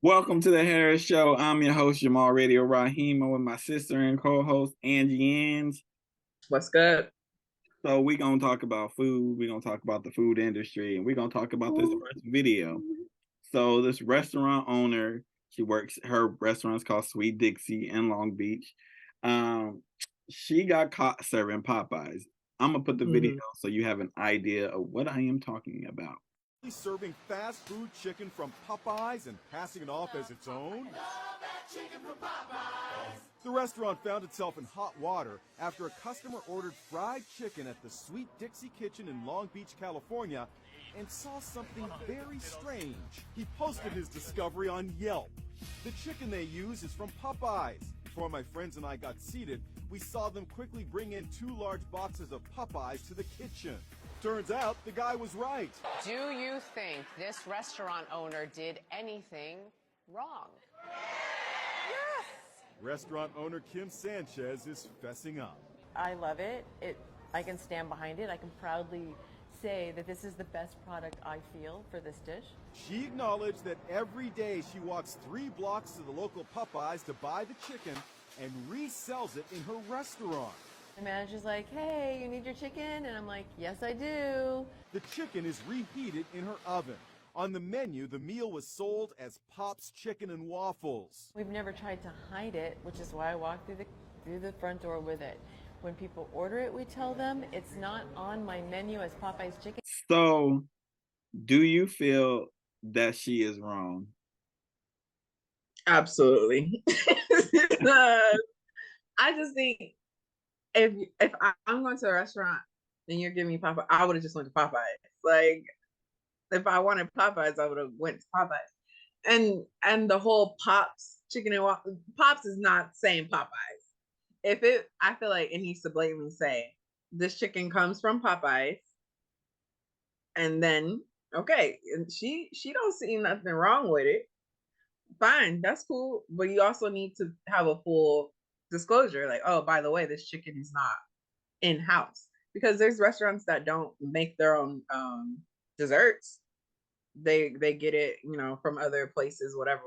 Welcome to the Harris Show. I'm your host, Jamal Radio Rahim, with my sister and co-host, Angie Ang. What's good? So we're going to talk about food. We're going to talk about the food industry, and we're going to talk about this first video. So this restaurant owner, her restaurant's called Sweet Dixie in Long Beach. She got caught serving Popeyes. I'm going to put the video so you have an idea of what I am talking about. He's serving fast food chicken from Popeyes and passing it off as its own. The restaurant found itself in hot water after a customer ordered fried chicken at the Sweet Dixie Kitchen in Long Beach, California, and saw something very strange. He posted his discovery on Yelp. The chicken they use is from Popeyes. Before my friends and I got seated, we saw them quickly bring in 2 large boxes of Popeyes to the kitchen. Turns out the guy was right. Do you think this restaurant owner did anything wrong? Yes! Restaurant owner Kim Sanchez is fessing up. I love it. I can stand behind it. I can proudly say that this is the best product I feel for this dish. She acknowledged that every day she walks 3 blocks to the local Popeyes to buy the chicken and resells it in her restaurant. The manager's like, hey, you need your chicken? And I'm like, yes, I do. The chicken is reheated in her oven. On the menu, the meal was sold as Pop's Chicken and Waffles. We've never tried to hide it, which is why I walk through the front door with it. When people order it, we tell them it's not on my menu as Popeye's chicken. So, do you feel that she is wrong? Absolutely. I just think if I'm going to a restaurant and you're giving me Popeye, I would have just went to Popeyes. Like, if I wanted Popeyes, I would have went to Popeyes. And the whole Pops chicken and waffles, Pops is not saying Popeyes. I feel like it needs to blatantly say this chicken comes from Popeyes, and then okay, and she don't see nothing wrong with it. Fine, that's cool, but you also need to have a full disclosure, like, oh, by the way, this chicken is not in-house, because there's restaurants that don't make their own desserts. They get it, from other places, whatever.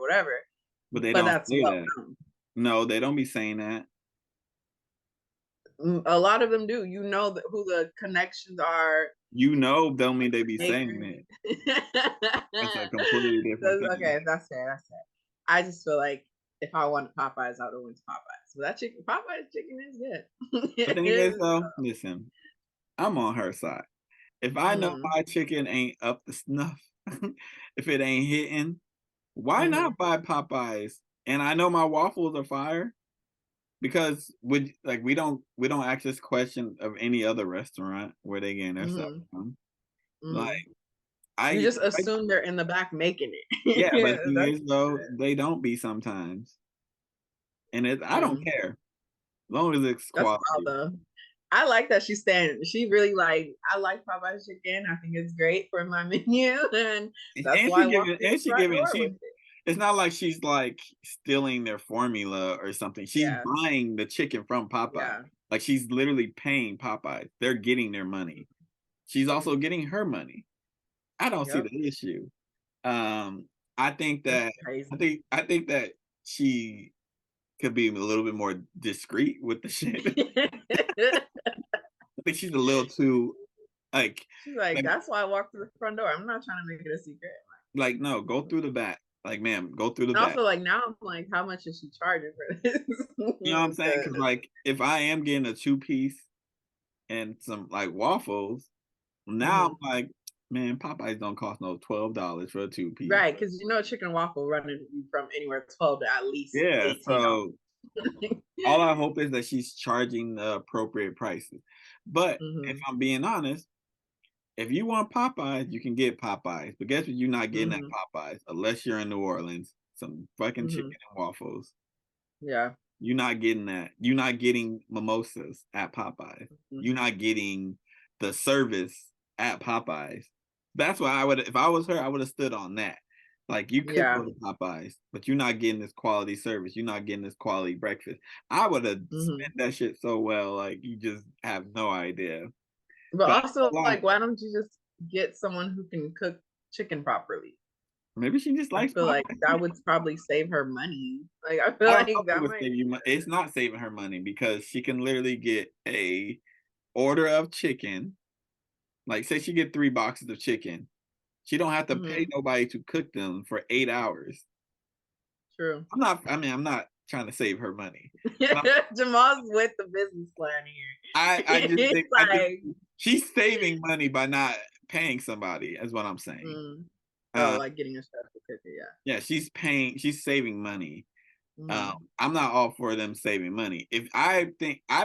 But they But don't that's say well that. known. No, they don't be saying that. A lot of them do. You know who the connections are. Don't mean they be saying it. That's a completely different thing. Okay, that's fair. I just feel like if I wanted Popeyes, I would have went to Popeyes. But Popeyes chicken is good. The thing is, though, listen, I'm on her side. If I know my chicken ain't up to snuff, if it ain't hitting, why not buy Popeyes? And I know my waffles are fire, because we don't ask this question of any other restaurant where they getting their stuff from. Like, you just assume they're in the back making it. Yeah, but the thing is, though, they don't be sometimes, and I don't care as long as it's quality. I like that she's standing. She really I like Popeye's chicken. I think it's great for my menu, and that's why she giving. It's not like she's like stealing their formula or something. She's buying the chicken from Popeye. Yeah. Like, she's literally paying Popeye. They're getting their money. She's also getting her money. I don't see the issue. I think that she could be a little bit more discreet with the shit. I think she's a little too she's like, that's why I walked through the front door. I'm not trying to make it a secret. Like, no, go through the back. Like, ma'am, go through the back. Also, like, now I'm like, how much is she charging for this? You know what I'm saying? Because, like, if I am getting a 2-piece and some like waffles, now I'm like, man, Popeyes don't cost no $12 for a 2-piece. Right, because chicken and waffle running from anywhere 12 to at least 18. So all I hope is that she's charging the appropriate prices. But if I'm being honest, if you want Popeyes, you can get Popeyes. But guess what? You're not getting at Popeyes unless you're in New Orleans. Some fucking chicken and waffles. Yeah. You're not getting that. You're not getting mimosas at Popeyes. You're not getting the service at Popeyes. That's why if I was her, I would have stood on that. Like, you could go to Popeyes, but you're not getting this quality service. You're not getting this quality breakfast. I would have spent that shit so well. Like, you just have no idea. But also, like, why don't you just get someone who can cook chicken properly? Maybe she just I likes feel like Popeyes. that would probably save her money. Like I feel I like don't know if it that would might. save you money. It's not saving her money because she can literally get a order of chicken. Like, say she get 3 boxes of chicken. She don't have to pay Mhm. nobody to cook them for 8 hours. True. I'm not trying to save her money. But Jamal's with the business plan I here. just He's think like, she's saving money by not paying somebody, is what I'm saying. mm. Oh, Uh, like getting a chef to cook it, yeah. yeah, she's saving money. Mhm. I'm not all for them saving money. I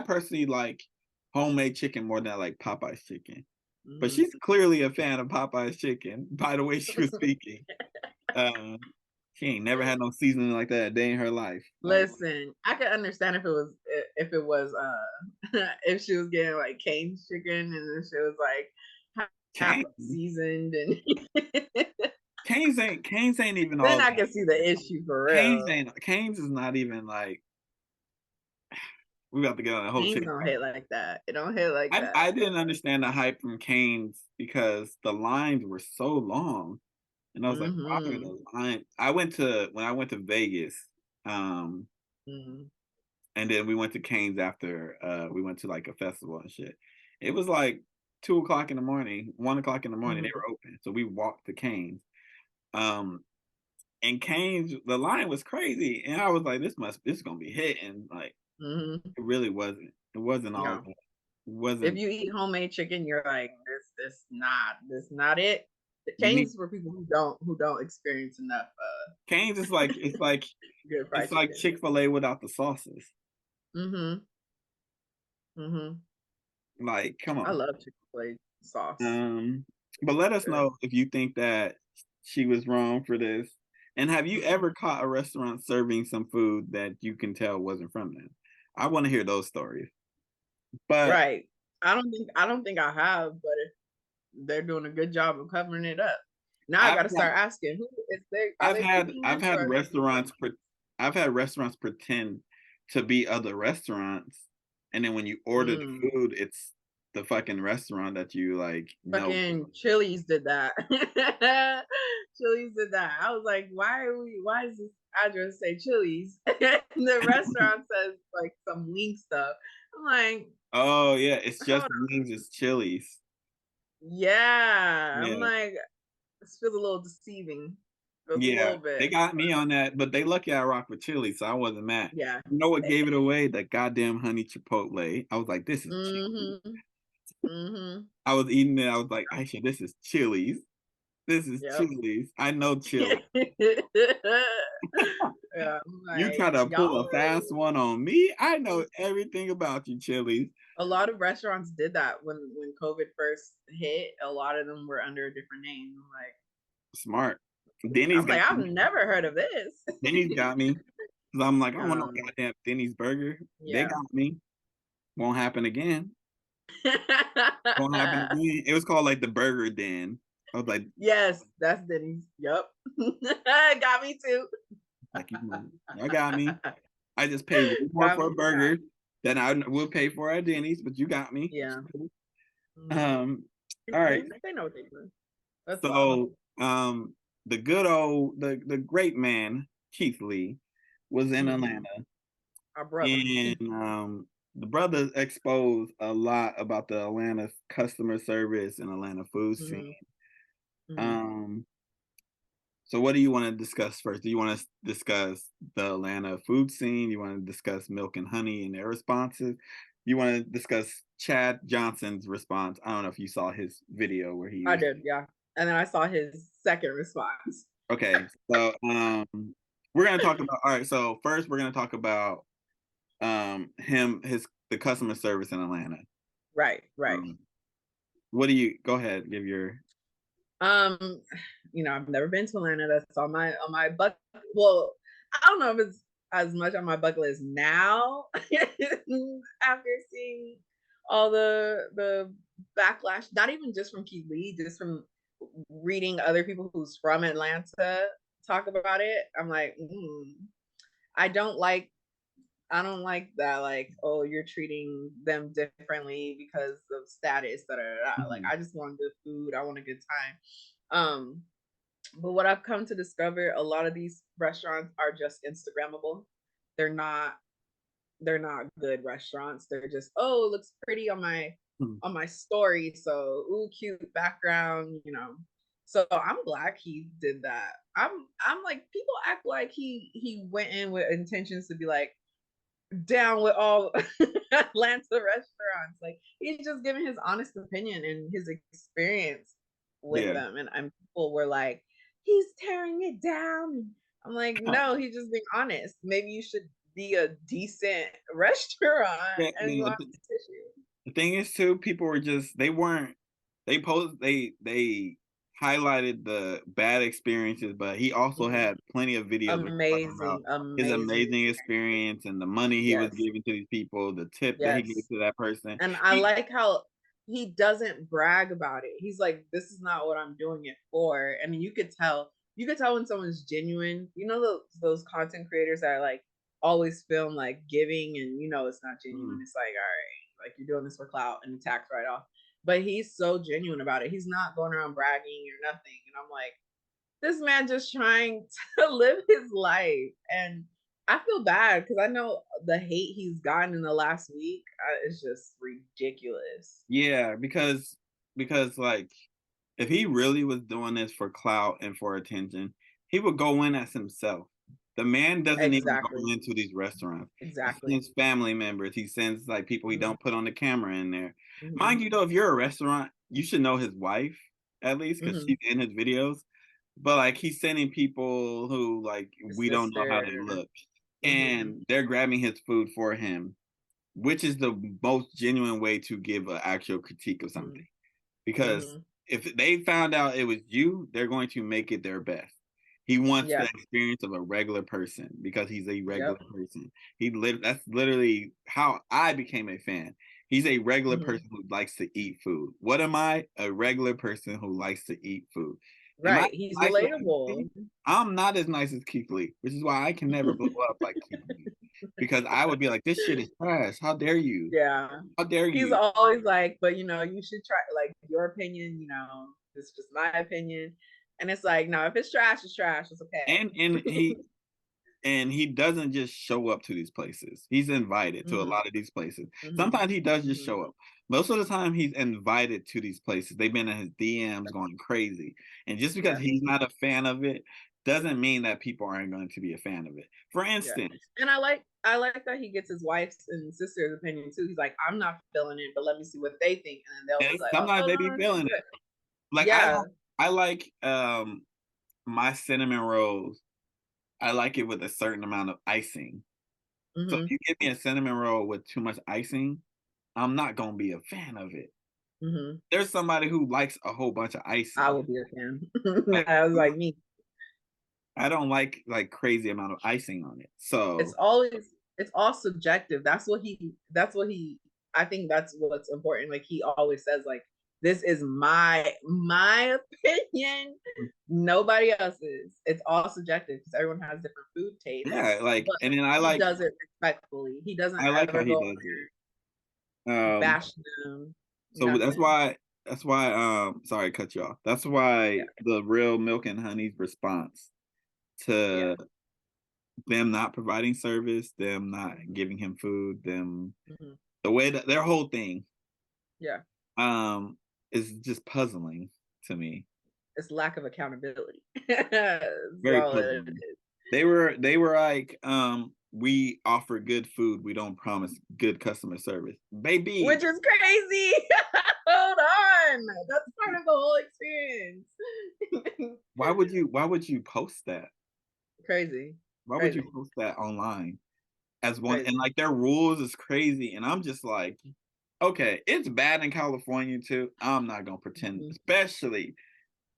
personally like homemade chicken more than I like Popeye's chicken. But Mhm. she's clearly a fan of Popeye's chicken by the way she was speaking. Uh, she ain't never had no seasoning like that a day in her life. Like, Listen, I could understand if it was if she was getting like Cane's chicken and then she was like half Cane's, seasoned and Cane's ain't even then all I that. can see the issue for real. Cane's is not even like we about to get on a whole Cane's chicken. don't hit like that. It don't hit like that. I didn't understand the hype from Cane's because the lines were so long. And I was like, why are Mhm. those lines? When I went to Vegas, um, Mhm. and then we went to Cane's after we went to like a festival and shit. It was like 2 o'clock in the morning, 1 o'clock in the morning, they Mhm. were open. So we walked to Cane's. Um, and Cane's, the line was crazy. And I was like, this is gonna be hitting. Like, Mhm. it really wasn't. It wasn't all No. that. It If wasn't you eat homemade chicken, you're like, this not it. The you need Cane's for people who don't experience enough Cane's is like good fried it's like chicken. Chick-fil-A without the sauces. Mhm. Mhm. Like, come I on. love Chick-fil-A sauce. Um, but let us Good. know if you think that she was wrong for this. And have you Mhm. ever caught a restaurant serving some food that you can tell wasn't from them? I want to hear those stories. But Right. I don't think I have, but if they're doing a good job of covering it up. Now I I've gotta had start asking who is they are they cooking I've this had or are they just restaurants I've had restaurants pretend to be other restaurants, and then when you order the mm. food, it's the fucking restaurant that you like know. Fucking Chili's did that. Chili's did that. I was like, why does this address say Chili's? And the restaurant says like some wing stuff. I'm like, Oh yeah, it's hold just on. wings, it's Chili's. Yeah. I'm Yeah. like, this feels a little deceiving. Feels a Yeah, little they bit. got me on that, but they lucky I rock with chili, so I wasn't mad. Yeah. You know what gave it away? The goddamn honey chipotle. I was like, "This is chili." Mm-hmm. Mm-hmm. I was eating it. I was like, "Aisha, this is Chili's. This is Yep. Chili's. I know chili. Yeah, I'm You like, try to y'all. pull a fast one on me? I know everything about you, Chili's." A lot of restaurants did that when COVID first hit. A lot of them were under a different name. Smart. Denny's I'm like, got I've me. never heard of this. Denny's got me. 'Cause I'm like, I don't want no um, goddamn Denny's burger. They yeah. got me. Won't happen again. Won't happen again. It was called like the Burger Den. I was Yes, that's Denny's. Yep. Got me too. like, y'all got me. I just paid way more Got for me a for that. burger than I would pay for at Denny's, but you got me. Yeah. Mhm. Um, all right. They know what they're doing. That's wild. So the good old the great man, Keith Lee, was in Mhm. Atlanta Our brother. and the brother exposed a lot about the Atlanta customer service and Atlanta food scene. Mhm. Mhm. Um, so what do you want to discuss first? Do you want to discuss the Atlanta food scene? You want to discuss Milk and Honey and their responses? You want to discuss Chad Johnson's response? I don't know if you saw his video where he I was did, yeah. And then I saw his second response. okay. So we're gonna talk about all right, so first we're gonna talk about the customer service in Atlanta. Right, right. Um, what do you go ahead, give your Um, I've never been to Atlanta. That's on my bucket. Well, I don't know if it's as much on my bucket list now after seeing all the backlash. Not even just from Keith Lee, just from reading other people who's from Atlanta talk about it. I'm like, I don't like I don't like that, like, oh, you're treating them differently because of status, da, da, da, da. Like, Mhm. I just want good food. I want a good time. Um, But what I've come to discover, a lot of these restaurants are just Instagrammable. They're not they're not good restaurants. They're just, oh, it looks pretty Hmm. on my story. So, ooh, cute background, you know. So I'm glad he did that. I'm like, people act like he went in with intentions to be like down with all Atlanta restaurants. Like he's just giving his honest opinion and his experience with Yeah. them. And people were like, he's tearing it down. I'm like, no, he's just being honest. Maybe you should be a decent restaurant Yeah, and go have tissue. the thing is too, people were just they weren't they highlighted the bad experiences, but he also Mhm. had plenty of videos where he talking about Amazing, his amazing amazing experiences. experience and the money he was Yes, giving to these people, the tip that he gave yes. to that person. And I He like how he doesn't brag about it. He's like, this is not what I'm doing it for. And you could tell when someone's genuine. You know those content creators that are like always film like giving and you know it's not genuine. mm, It's like, all right, like you're doing this for clout and tax write off. But he's so genuine about it. He's not going around bragging or nothing. And I'm like, this man just trying to live his life. And I feel bad because I know the hate he's gotten in the last week is just ridiculous. yeah, because like if he really was doing this for clout and for attention, he would go in as himself. The man doesn't even go Exactly. into these restaurants. He Exactly. sends family members. He sends like people he Hmm. don't put on the camera in there. Hmm. Mind you, though, if you're a restaurant, you should know his wife at least because Hmm. she's in his videos. But like he's sending people who like His we don't know how they sister. look, Hmm. and they're grabbing his food for him, which is the most genuine way to give an actual critique of Hmm. something. Because Hmm. if they found out it was you, they're going to make it their best. He wants the Yeah. experience of a regular person because he's a regular Yep. person. That's literally how I became a fan. He's a regular Hmm. person who likes to eat food. What am I? A regular person who likes to eat food. Am I Right. He's nice as Keith Lee? relatable. I'm not as nice as Keith Lee, which is why I can never blow up like Keith Lee. Because I would be like, this shit is trash. How dare you? Yeah. How dare He's you? always like, but you know, you should try like your opinion, you know, it's just my opinion. And it's like, no, if it's trash, it's trash. It's And okay. and he and he doesn't just show up to these places. He's invited to a Hmm. lot of these places. Hmm. Sometimes he does just Hmm. show up. Most of the time he's invited to these places. They've been in his DMs going crazy. And just because Yeah. he's not a fan of it doesn't mean that people aren't going to be a fan of it. For Yeah. instance, And I like that he gets his wife's and sister's opinion too. He's like, I'm not feeling it, but let me see what they think. And then they'll be and like, sometimes oh they no, be no, this is feeling it. good. Like Yeah. I like my cinnamon rolls. I like it with a certain amount of icing. So if Hmm. you give me a cinnamon roll with too much icing, I'm not gonna be a fan of it. Hmm. There's somebody who likes a whole bunch of I icing. will be a fan. Like I was like me. I don't like crazy amount of icing on it. It's So always it's all subjective. That's what he I think that's what's important. Like he always says like this is my opinion. Nobody else's. It's all subjective because everyone has different food tastes. yeah, like But and then he does it respectfully. He doesn't I like how ever he go does on it. there Um bashing them. so Nothing. that's why sorry to cut you off. That's why Yeah. the real Milk and Honey's response Yeah. to them not providing service, them not giving him food, them Hmm. the way that their whole thing Yeah. um is just puzzling to me. It's lack of accountability. That's Very all it puzzling. is. They were like, we offer good food, we don't promise good customer service. Which Baby, is crazy. Hold on. That's part of the whole experience. why would you post that? Crazy. Why would you Crazy. post that online as one and Crazy. like their rules is crazy and I'm just like, okay, it's bad in California too. I'm not gonna pretend, Mhm. especially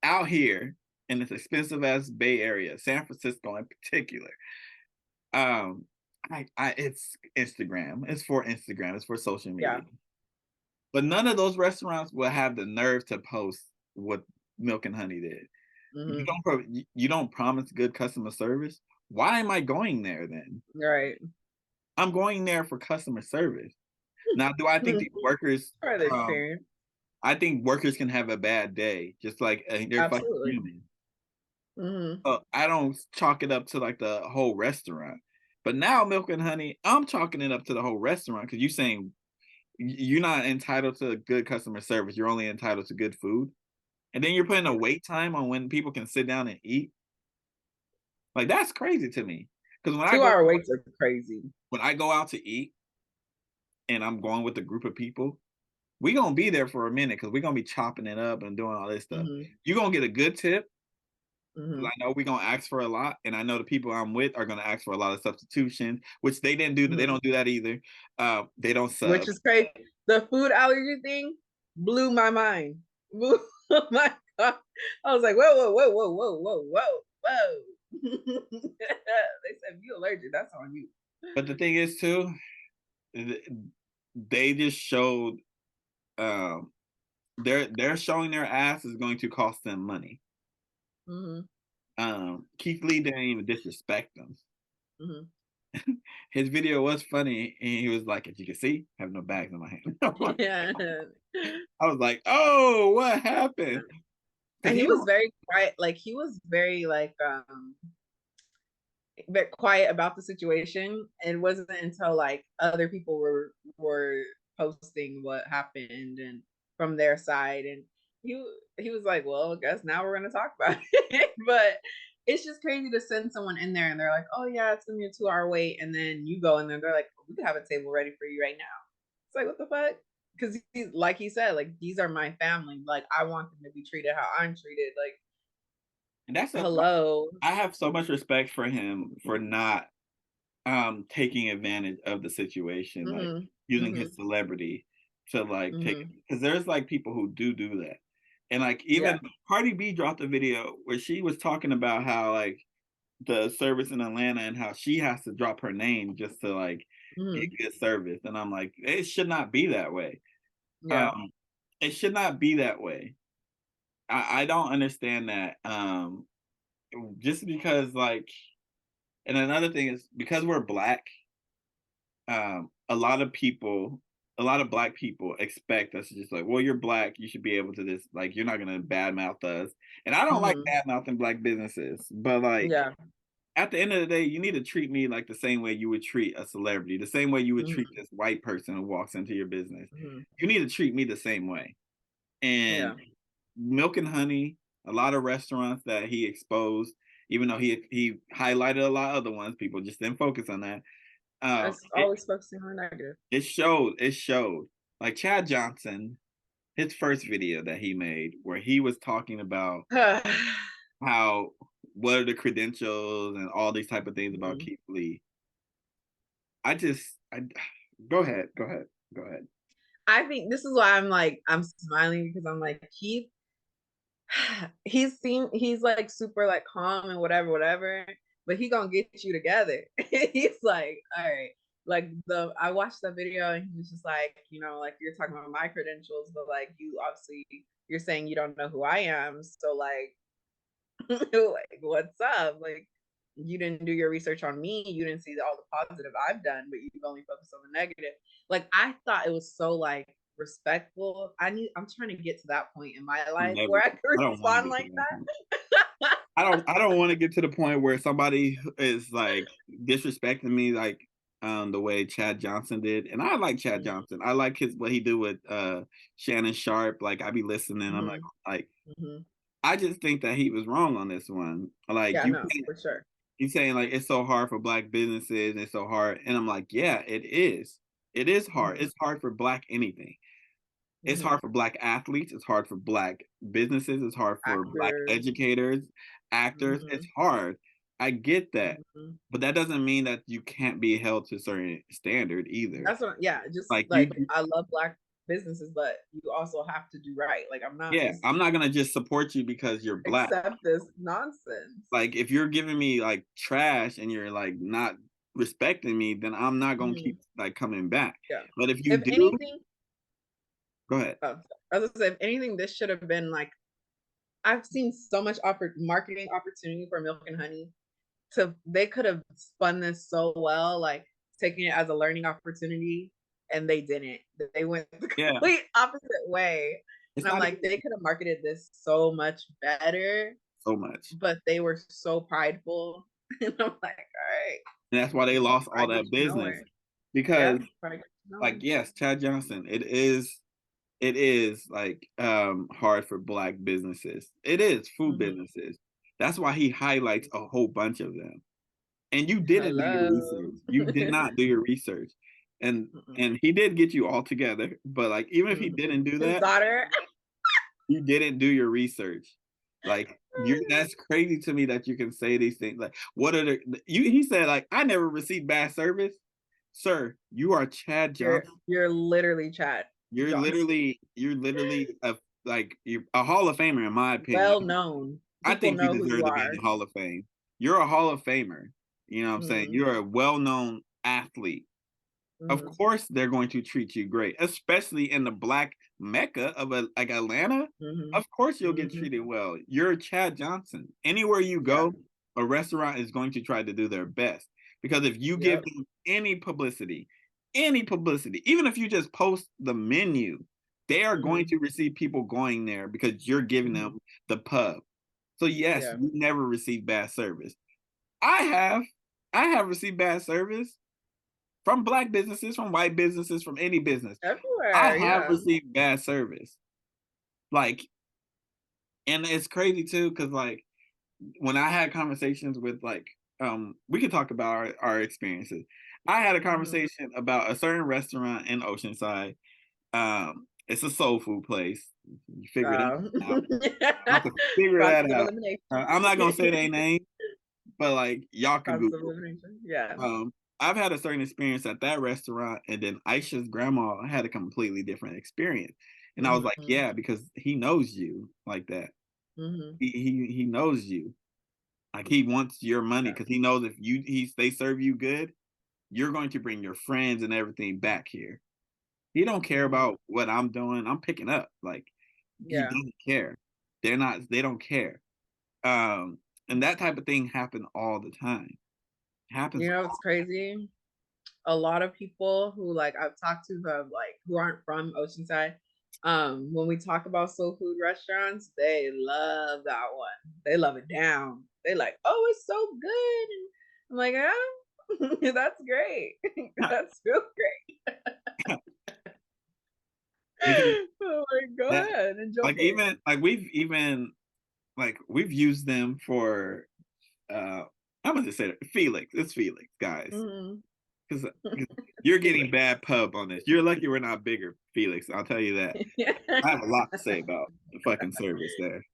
out here in this expensive ass Bay Area, San Francisco in particular. Um, I it's Instagram. It's for Instagram. It's for social Yeah. media. But none of those restaurants will have the nerve to post what Milk and Honey did. Hmm. You don't promise good customer service. Why am I going there then? Right. I'm going there for customer service. Now, do I think these workers? Part of the Um, experience. I think workers can have a bad day, just like they're fucking Absolutely. human. So I don't chalk it up to like the whole restaurant. But now Milk and Honey, I'm chalking it up to the whole restaurant because you're saying you're not entitled to good customer service. You're only entitled to good food. And then you're putting a wait time on when people can sit down and eat. Like that's crazy to me. Because 2-hour waits are crazy. when I go out to eat and I'm going with a group of people, we gonna be there for a minute because we're gonna be chopping it up and doing all this stuff. You're gonna get a good tip. 'Cause I know we're gonna ask for a lot, and I know the people I'm with are gonna ask for a lot of substitution, which they didn't do. They don't do that either. They don't sub. Which is crazy. The food allergy thing blew my mind. Blew my God. I was like, whoa, whoa, whoa, whoa, whoa, whoa, whoa, whoa. They said if you allergic, that's on you. But the thing is too, they just showed they're showing their ass is going to cost them money. Keith Lee didn't even disrespect them. His video was funny, and he was like, "As you can see, I have no bags in my hand." Yeah. I was like, "Oh, what happened?" And he was very quiet. Like he was very like bit quiet about the situation. It wasn't until like other people were posting what happened and from their side, and he was like, well, I guess now we're gonna talk about it. But it's just crazy to send someone in there and they're like, oh yeah, it's gonna be a 2-hour wait, and then you go in there and they're like, we can have a table ready for you right now. It's like, what the fuck? Because like he said, like these are my family, like I want them to be treated how I'm treated. Like, and that's hello. I have so much respect for him for not taking advantage of the situation, like using his celebrity to like take, because there's like people who do that. And like even Cardi B dropped a video where she was talking about how like the service in Atlanta and how she has to drop her name just to like get good service. And I'm like, it should not be that way. It should not be that way. I don't understand that. Just because like, and another thing is because we're black, a lot of black people expect us to just like, well, you're black, you should be able to this, like, you're not gonna badmouth us. And I don't like badmouthing black businesses, but like at the end of the day, you need to treat me like the same way you would treat a celebrity, the same way you would treat this white person who walks into your business. You need to treat me the same way. And Milk and Honey, a lot of restaurants that he exposed, even though he highlighted a lot of other ones, people just didn't focus on that. It's always focusing on negative. It showed. Like Chad Johnson, his first video that he made, where he was talking about how what are the credentials and all these type of things about Keith Lee. I go ahead. I think this is why I'm smiling, because I'm like, he's like super like calm and whatever, but he gonna get you together. He's like, all right. Like I watched the video and he was just like, you know, like you're talking about my credentials, but like you obviously you're saying you don't know who I am. So like, like what's up? Like you didn't do your research on me. You didn't see all the positive I've done, but you've only focused on the negative. Like I thought it was so like respectful. I'm trying to get to that point in my life where I can respond like that. I don't want to get to the point where somebody is like disrespecting me like the way Chad Johnson did. And I like Chad Johnson. I like what he did with Shannon Sharp. Like I be listening. I'm like I just think that he was wrong on this one. Like for sure. He's saying like it's so hard for black businesses and it's so hard. And I'm like, yeah, it is. It is hard. It's hard for black anything. It's hard for black athletes. It's hard for black businesses. It's hard for black educators, actors. It's hard. I get that. But that doesn't mean that you can't be held to a certain standard either. That's what, just like I love black businesses, but you also have to do right. Like I'm not gonna just support you because you're black. Accept this nonsense. Like if you're giving me like trash and you're like not respecting me, then I'm not gonna keep like coming back. Yeah. But if do anything, go ahead. I was gonna say, if anything, this should have been like, I've seen so much marketing opportunity for Milk and Honey. They could have spun this so well, like taking it as a learning opportunity, and they didn't. They went the complete opposite way. And I'm like, they could have marketed this so much better. so much. But they were so prideful. And I'm like, all right. And that's why they lost all Pride that gets you business. nowhere. Yeah, Because pride gets you like, nowhere. yes, Chad Johnson, it is like hard for black businesses. It is food businesses. That's why he highlights a whole bunch of them. And you didn't do your Hello. research. You did not do your research. And Mm-mm. and he did get you all together, but like even if he didn't do His that, daughter. you didn't do your research. Like that's crazy to me that you can say these things. Like, what are he said, like, I never received bad service. Sir, you are Chad Johnson. You're literally Chad Johnson. You're literally you're a Hall of Famer, in my opinion. Well known. I People think you know who deserve you to be in are. the Hall of Fame. You're a Hall of Famer. You know what I'm saying? You're a well-known athlete. Of course, they're going to treat you great, especially in the black mecca of like Atlanta. Of course, you'll get treated well. You're Chad Johnson. Anywhere you go, a restaurant is going to try to do their best. Because if you give them any publicity, even if you just post the menu, they are going to receive people going there because you're giving them the pub. So yes, you never receive bad service. I have received bad service from black businesses, from white businesses, from any business. Everywhere. I have received bad service. Like, and it's crazy too, because like when I had conversations with like, we could talk about our experiences. I had a conversation about a certain restaurant in Oceanside. It's a soul food place. You figure that out. I have to figure that out. I'm not gonna say their name, but like y'all can Google. Yeah. I've had a certain experience at that restaurant, and then Aisha's grandma had a completely different experience. And I was like, yeah, because he knows you like that. He knows you. Like he wants your money because he knows if they serve you good, you're going to bring your friends and everything back here. He don't care about what I'm doing. I'm picking up. Like he doesn't care. They don't care. And that type of thing happen all the time. Happens. You know, it's crazy. A lot of people who like I've talked to who aren't from Oceanside, when we talk about soul food restaurants, they love that one. They love it down. They like, oh, it's so good. And I'm like, yeah, that's great. That's real great. Oh my god, enjoy. Like even like we've used them for I'm gonna just say that Felix. It's Felix, guys. Because you're getting bad pub on this. You're lucky we're not bigger, Felix. I'll tell you that. I have a lot to say about the fucking service there.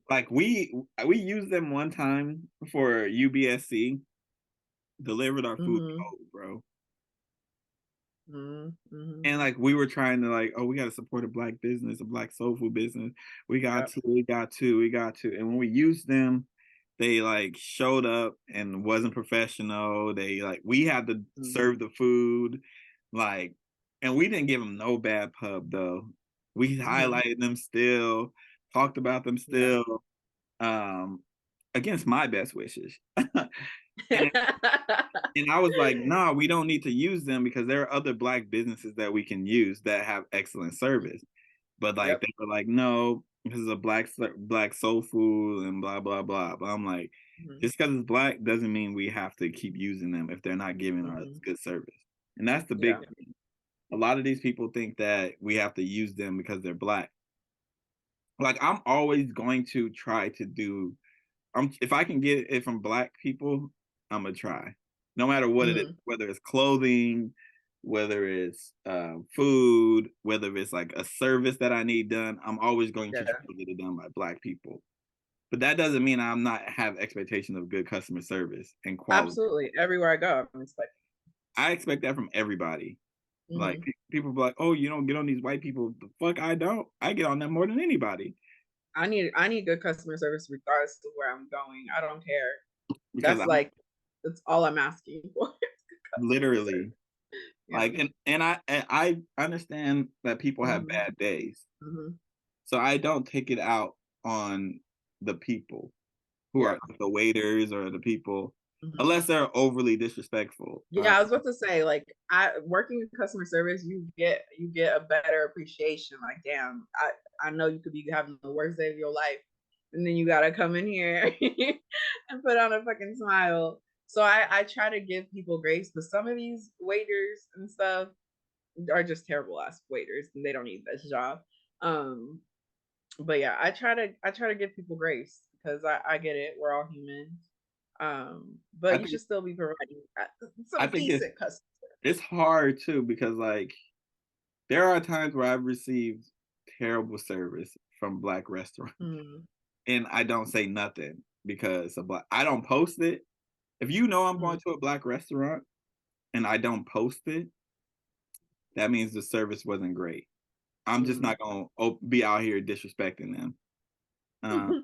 Like we used them one time for UBSC, delivered our food cold, bro. And like we were trying to like, oh, we got to support a black business, a black soul food business. We got to. And when we used them, they like showed up and wasn't professional. They like we had to serve the food, like, and we didn't give them no bad pub though. We highlighted them still, talked about them still, against my best wishes. And I was like, nah, we don't need to use them because there are other black businesses that we can use that have excellent service. But like they were like, no, this is a black soul food and blah blah blah. But I'm like, just because it's black doesn't mean we have to keep using them if they're not giving us good service. And that's the big thing. A lot of these people think that we have to use them because they're black. Like I'm always going to try to do. If I can get it from black people, I'm gonna try. No matter what it is, whether it's clothing, whether it's food, whether it's like a service that I need done, I'm always going to try to get it done by black people. But that doesn't mean I'm not have expectation of good customer service and quality. Absolutely, everywhere I go, I'm expecting. I expect that from everybody. Like people be like, "Oh, you don't get on these white people." The fuck, I don't. I get on them more than anybody. I need good customer service regardless of where I'm going. I don't care. Because that's all I'm asking for. Literally. Like and I understand that people have bad days. So I don't take it out on the people who are the waiters or the people unless they're overly disrespectful. Yeah, I was about to say, like, working in customer service, you get a better appreciation. Like, damn, I know you could be having the worst day of your life, and then you gotta come in here and put on a fucking smile. So I try to give people grace, but some of these waiters and stuff are just terrible ass waiters, and they don't need this job. But yeah, I try to give people grace because I get it. We're all human. I But you think should still be providing I some think decent customer. it's hard too because like there are times where I've received terrible service from Black restaurants, Mm, and I don't say nothing because I don't post it. If you know I'm mm, going to a Black restaurant and I don't post it, that means the service wasn't great. I'm just mm. not gonna be out here disrespecting them. Um,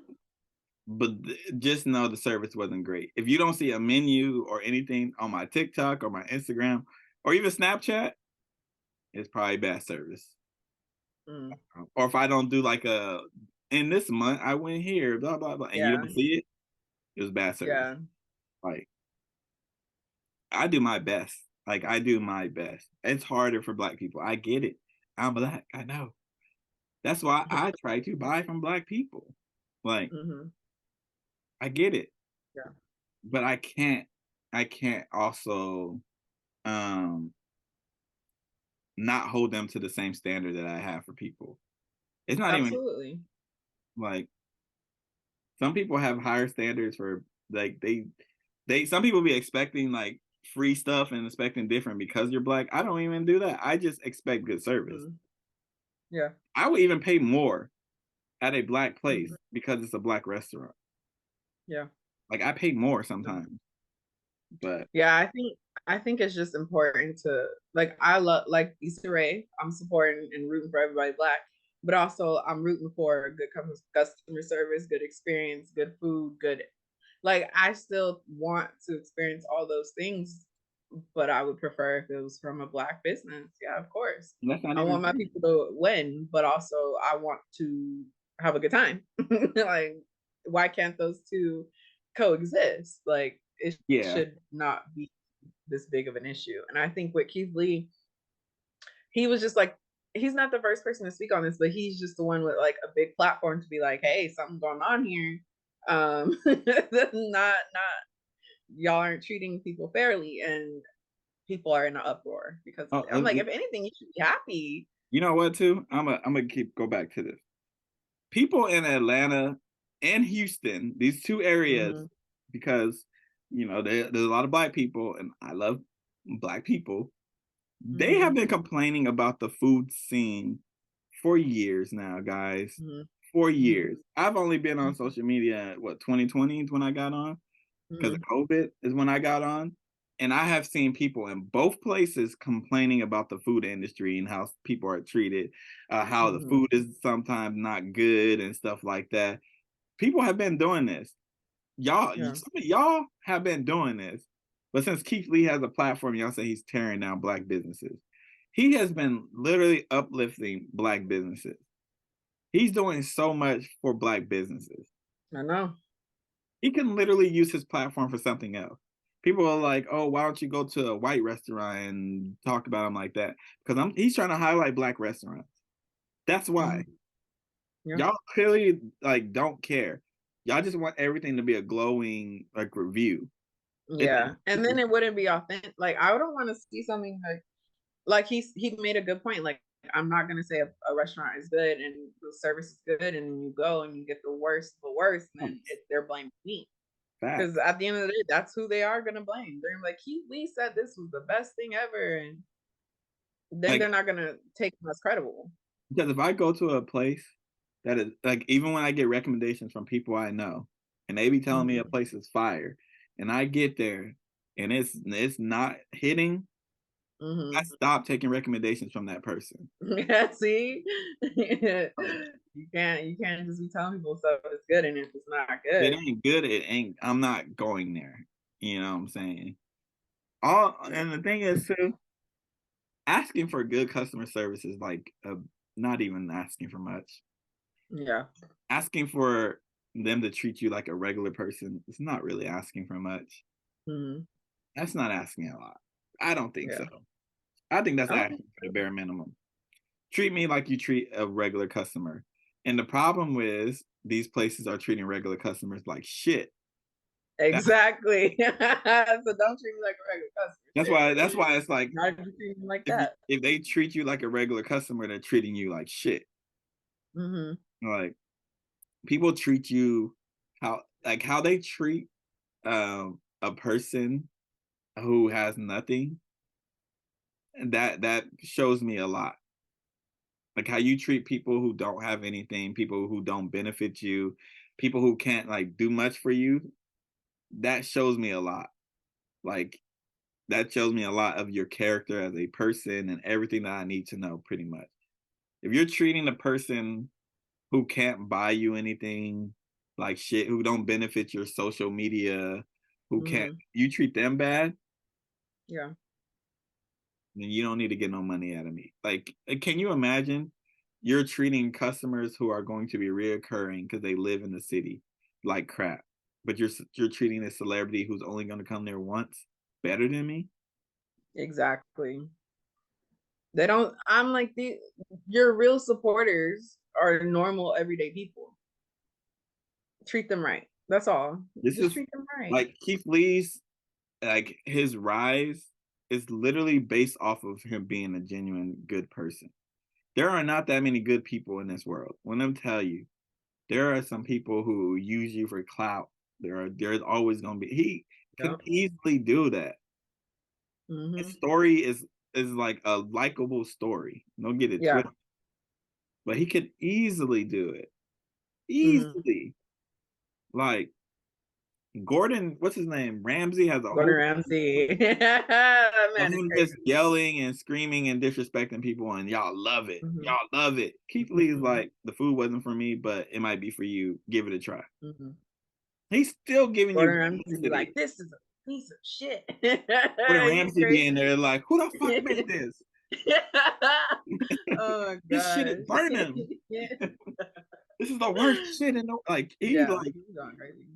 but just know the service wasn't great. If you don't see a menu or anything on my TikTok or my Instagram or even Snapchat, it's probably bad service. Mm. Or if I don't do like in this month I went here, blah blah blah, and you Yeah, don't see it, it was bad service. yeah. Like I do my best. Like I do my best. It's harder for Black people. I get it. I'm Black. I know. That's why I try to buy from Black people. Like Hmm. I get it, Yeah, but I can't also um not hold them to the same standard that I have for people. It's not even absolutely. like some people have higher standards for like some people be expecting like free stuff and expecting different because you're Black. I don't even do that. I just expect good service. Mm. Yeah. I would even pay more at a Black place Hmm. because it's a Black restaurant. Yeah. Like I pay more sometimes, but Yeah, I think it's just important to like I love like Issa Rae. I'm supporting and rooting for everybody Black, but also I'm rooting for good customer service, good experience, good food, good like I still want to experience all those things, but I would prefer if it was from a Black business. Yeah, of course. that's not I even want my fair. people to win, but also I want to have a good time. Like, why can't those two coexist? Like, it Yeah, should not be this big of an issue. And I think with Keith Lee, he was just like, he's not the first person to speak on this, but he's just the one with like a big platform to be like, hey, something's going on here. Not y'all aren't treating people fairly, and people are in an uproar because of oh, it. I'm like, if anything, you should be happy. you know what? Too, I'm gonna go back to this. People in Atlanta and Houston, these two areas, Hmm. because there's a lot of Black people, and I love Black people. They Hmm. have been complaining about the food scene for years now, guys. Hmm. For Hmm. years. I've only been on social media, 2020 is when I got on, because of Hmm. COVID is when I got on. And I have seen people in both places complaining about the food industry and how people are treated, how the Hmm. food is sometimes not good and stuff like that. People have been doing this. Yeah. Some of y'all have been doing this. But since Keith Lee has a platform, y'all say he's tearing down Black businesses. He has been literally uplifting Black businesses. He's doing so much for Black businesses. I know. He can literally use his platform for something else. People are like, "Oh, why don't you go to a white restaurant and talk about him like that?" Because he's trying to highlight Black restaurants. That's Hmm. why. Yeah. Y'all clearly like don't care. Y'all just want everything to be a glowing like review. It's Yeah. And then it wouldn't be authentic. Like, I don't want to see something like he made a good point. Like, I'm not gonna say a restaurant is good and the service is good, and you go and you get the worst of the worst, and then they're blaming me. Because facts. at the end of the day, that's who they are gonna blame. They're like, Keith Lee said this was the best thing ever, and then Like they're not gonna take him as credible. because if I go to a place that is like even when I get recommendations from people I know and they be telling me a Hmm. place is fire and I get there and it's not hitting, I Hmm. stop taking recommendations from that person. Yeah, see, Like you can't just be telling people stuff is good, and if it's not if it good. ain't good, it ain't. I'm not going there. You know what I'm saying? All and the thing is too, asking for good customer service is like not even asking for much. Yeah. Asking for them to treat you like a regular person is not really asking for much. Hmm. That's not asking a lot. I don't think Yeah. so. I think that's I don't think asking for the bare minimum. Treat me like you treat a regular customer. And the problem is these places are treating regular customers like shit. Exactly. So don't treat me like a regular customer. That's why it's like Not if you treat me like if you, that. if they treat you like a regular customer, they're treating you like shit. Mm-hmm. Like people treat you how they treat a person who has nothing, and that shows me a lot. Like how you treat people who don't have anything, people who don't benefit you, people who can't like do much for you, that shows me a lot. Like that shows me a lot of your character as a person and everything that I need to know pretty much. If you're treating a person who can't buy you anything like shit, who don't benefit your social media, who can't Mm-hmm. you treat them bad, Yeah. then you don't need to get no money out of me. Like, can you imagine you're treating customers who are going to be reoccurring because they live in the city like crap, but you're treating a celebrity who's only going to come there once better than me? Exactly. They don't. I'm like your real supporters are normal everyday people. Treat them right. That's all. This Just is treat them right. like Keith Lee's like his rise is literally based off of him being a genuine good person. There are not that many good people in this world. When I tell you, there are some people who use you for clout. There's always gonna be he Yeah. could easily do that. His Mm-hmm. story is like a likable story. Don't get it Yeah. twisted. But he could easily do it. Mm-hmm. Easily. Like Gordon, what's his name? Ramsey has a Gordon whole Ramsay. That of man is him crazy. just yelling and screaming and disrespecting people, and y'all love it. Mm-hmm. Y'all love it. Keith Lee's like, the food wasn't for me, but it might be for you. Give it a try. Mm-hmm. He's still giving you Gordon Ramsay be publicity. like, this is a piece of shit. Gordon He's Ramsay being crazy. there like, who the fuck made this? Oh my This shit is gosh. burning. This is the worst shit in the like. He Yeah, like he's going crazy.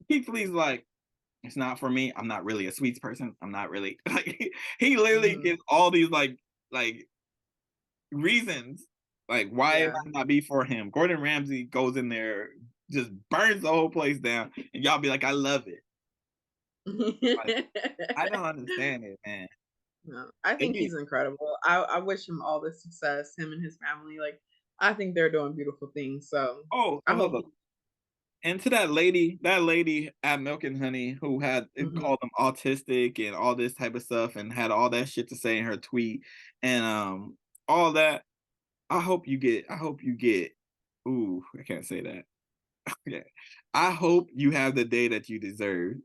Keith Lee's like, it's not for me. I'm not really a sweets person. I'm not really like he literally Mm-hmm. gives all these like reasons like why it Yeah. might not be for him. Gordon Ramsay goes in there, just burns the whole place down, and y'all be like, I love it. Like, I don't understand it, man. No, I think Maybe he's incredible. I wish him all the success, him and his family. Like, I think they're doing beautiful things. So I hope. look. And to that lady at Milk and Honey who had Mhm. called him autistic and all this type of stuff and had all that shit to say in her tweet and all that. I hope you get ooh, I can't say that. Yeah. I hope you have the day that you deserve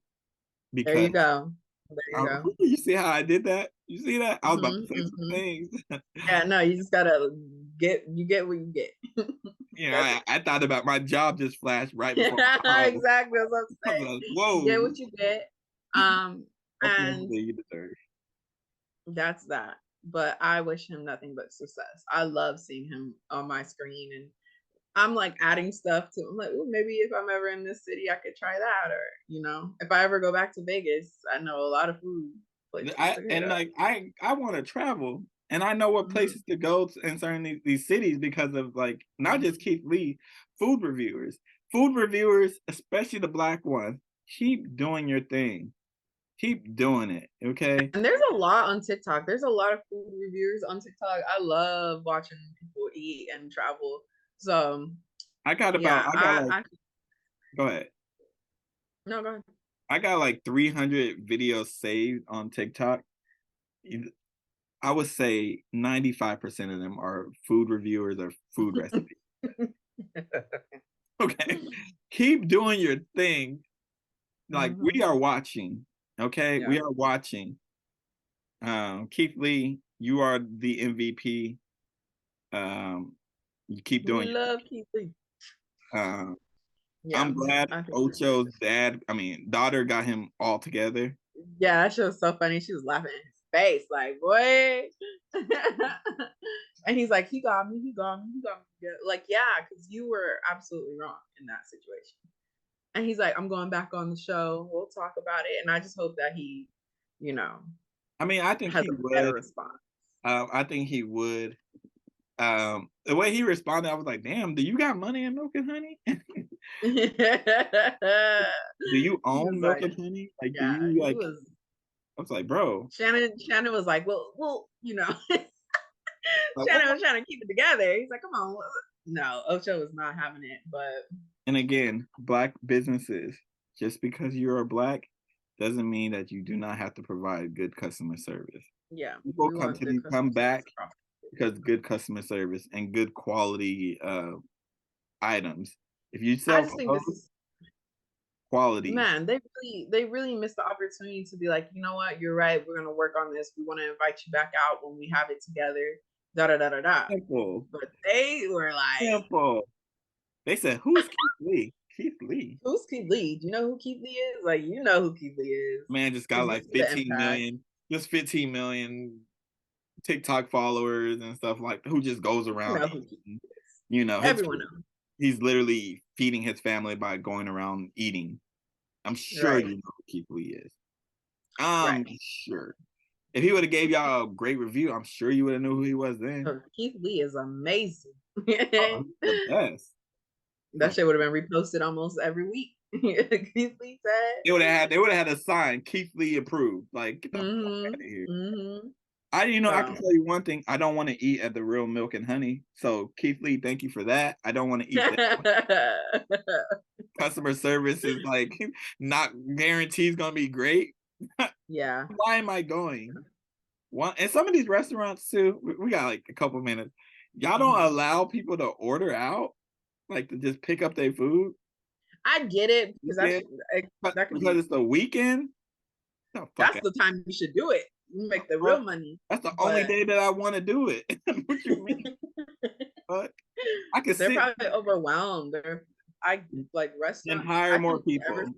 There you because go. There you go. you see how I did that? You see that? I was about to say some Mm-hmm. things. Yeah, no, you just gotta get what you get. You know, That's it. I thought about my job just flashed right before my eyes. Exactly. That's what I'm I was saying. like, You get whoa. what you get. Um, Hope you have the and day you deserve. that's that. But I wish him nothing but success. I love seeing him on my screen, and I'm like adding stuff to. I'm like, oh, maybe if I'm ever in this city, I could try that, or if I ever go back to Vegas, I know a lot of food places to hit up. I want to travel and I know what Mhm. places to go in certain these cities because of like not just Keith Lee, food reviewers. Food reviewers, especially the black one, keep doing your thing. Keep doing it, okay? And there's a lot on TikTok. There's a lot of food reviewers on TikTok. I love watching people eat and travel. So yeah, I got like I go ahead. no go ahead. I got like 300 videos saved on TikTok. I would say 95% of them are food reviewers or food recipes. Okay. Keep doing your thing. Like we Mhm. are watching. Okay. Yeah. We are watching. Keith Lee, you are the MVP. You keep We doing love Keith Lee. your Yeah, I'm glad I think so. Ocho's daughter got him all together. Yeah, that shit was so funny. She was laughing in his face, like, boy. And he's like, he got me, he got me, he got me. Yeah, like, yeah, because you were absolutely wrong in that situation. And he's like, I'm going back on the show. We'll talk about it. And I just hope that he, you know, I mean, I think has he a better would. response. I think he would. The way he responded, I was like, damn, do you got money in Milk and Honey? He Do you was own Milk like, and Honey? Like, do yeah, you he like, was. I was like, bro, Shannon was like, well, like, Shannon was trying to keep it together. He's like, come on. No, Ocho was not having it, but and again, black businesses, just because you are black doesn't mean that you do not have to provide good customer service. yeah, People we want good continue to customer come back service across. because good customer service and good quality items. If you I sell just think this clothes, is, quality. man, they really missed the opportunity to be like, you know what, you're right, we're gonna work on this. We want to invite you back out when we have it together. Da da da da da. Simple. But they were like, Simple. They said, who's Keith Lee? Keith Lee. who's Keith Lee? Do you know who Keith Lee is? Like, you know who Keith Lee is. Man just got like 15 million, just 15 million TikTok followers and stuff like who just goes around. You know, everyone knows. He's literally feeding his family by going around eating. I'm sure Right. you know who Keith Lee is. I'm sure. If he would have gave y'all a great review, I'm sure you would have knew who he was then. Oh, Keith Lee is amazing. Oh, the best. That shit would have been reposted almost every week. Keith Lee said they would have had a sign, Keith Lee approved. Like, get the fuck out of here. I can tell you one thing. I don't want to eat at the Real Milk and Honey. So Keith Lee, thank you for that. I don't want to eat that. Customer service is like not guaranteed gonna be great. Yeah. Why am I going? And some of these restaurants too, we got like a couple minutes. Y'all don't allow people to order out, like to just pick up their food. I get it because because it's the weekend. That's the time you should do it. You make the real money. That's the only day that I want to do it. What you mean? But I can They're probably overwhelmed. I like restaurants and hire more people.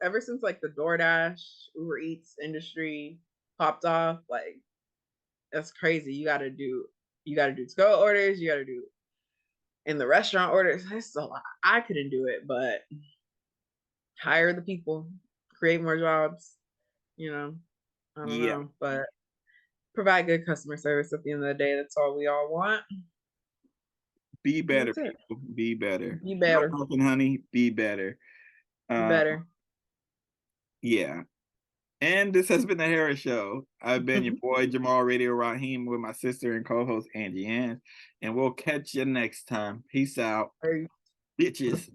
Ever since like the DoorDash, Uber Eats industry popped off, like that's crazy. You gotta do to-go orders, you gotta do in the restaurant orders. It's a lot. I couldn't do it, but hire the people, create more jobs, I don't know, but provide good customer service at the end of the day. That's all we all want. Be better, people. Be better. Be better. Milk and Honey, be better. Be better. Yeah. And this has been the Harris Show. I've been your boy Jamal Radio Raheem with my sister and co-host Angie Ang, and we'll catch you next time. Peace out, bitches.